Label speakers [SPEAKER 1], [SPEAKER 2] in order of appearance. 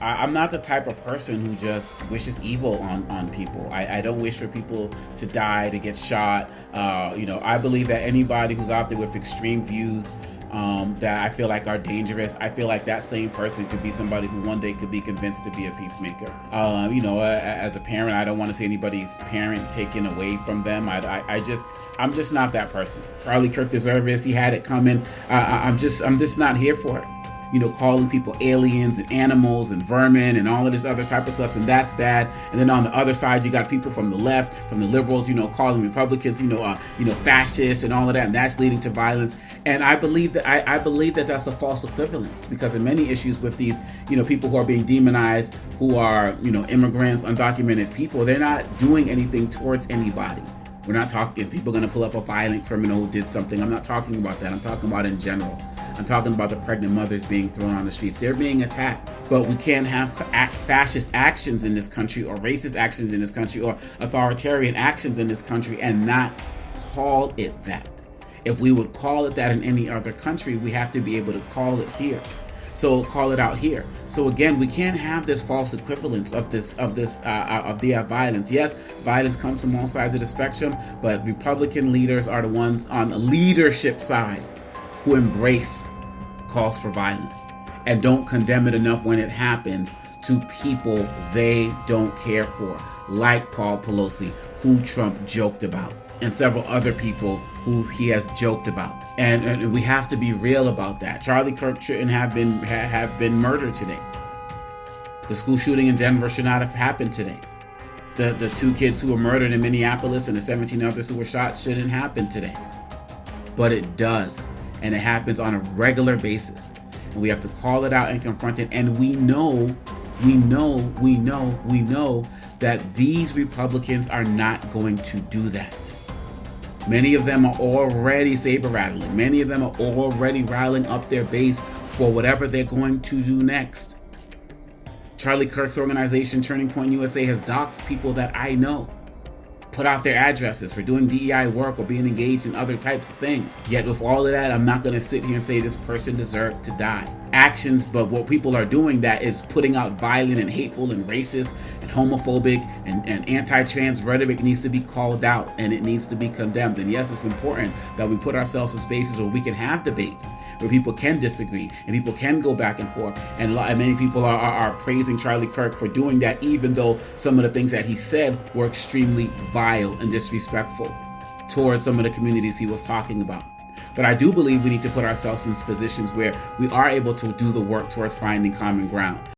[SPEAKER 1] I'm not the type of person who just wishes evil on people. I don't wish for people to die, to get shot. I believe that anybody who's out there with extreme views that I feel like are dangerous, I feel like that same person could be somebody who one day could be convinced to be a peacemaker. As a parent, I don't want to see anybody's parent taken away from them. I'm just not that person. Charlie Kirk deserved this. He had it coming. I'm just not here for it. Calling people aliens and animals and vermin and all of this other type of stuff, and that's bad. And then on the other side, you got people from the left, from the liberals, calling Republicans, fascists and all of that, and that's leading to violence. And I believe that that's a false equivalence, because in many issues with these, people who are being demonized, who are, immigrants, undocumented people, they're not doing anything towards anybody. We're not talking if people are going to pull up a violent criminal who did something. I'm not talking about that. I'm talking about in general. I'm talking about the pregnant mothers being thrown on the streets. They're being attacked. But we can't have fascist actions in this country, or racist actions in this country, or authoritarian actions in this country and not call it that. If we would call it that in any other country, we have to be able to call it here. So call it out here. So again, we can't have this false equivalence of the violence. Yes, violence comes from all sides of the spectrum, but Republican leaders are the ones on the leadership side who embrace calls for violence and don't condemn it enough when it happens to people they don't care for, like Paul Pelosi, who Trump joked about, and several other people who he has joked about. And we have to be real about that. Charlie Kirk shouldn't have been murdered today. The school shooting in Denver should not have happened today. The 2 kids who were murdered in Minneapolis and the 17 others who were shot shouldn't happen today. But it does. And it happens on a regular basis. And we have to call it out and confront it. And we know that these Republicans are not going to do that. Many of them are already saber rattling. Many of them are already riling up their base for whatever they're going to do next. Charlie Kirk's organization, Turning Point USA, has doxed people that I know, put out their addresses for doing DEI work or being engaged in other types of things. Yet with all of that, I'm not going to sit here and say this person deserved to die. Actions, but what people are doing that is putting out violent and hateful and racist and homophobic and anti-trans rhetoric needs to be called out, and it needs to be condemned. And yes, it's important that we put ourselves in spaces where we can have debates, where people can disagree and people can go back and forth. And many people are praising Charlie Kirk for doing that, even though some of the things that he said were extremely vile and disrespectful towards some of the communities he was talking about. But I do believe we need to put ourselves in positions where we are able to do the work towards finding common ground.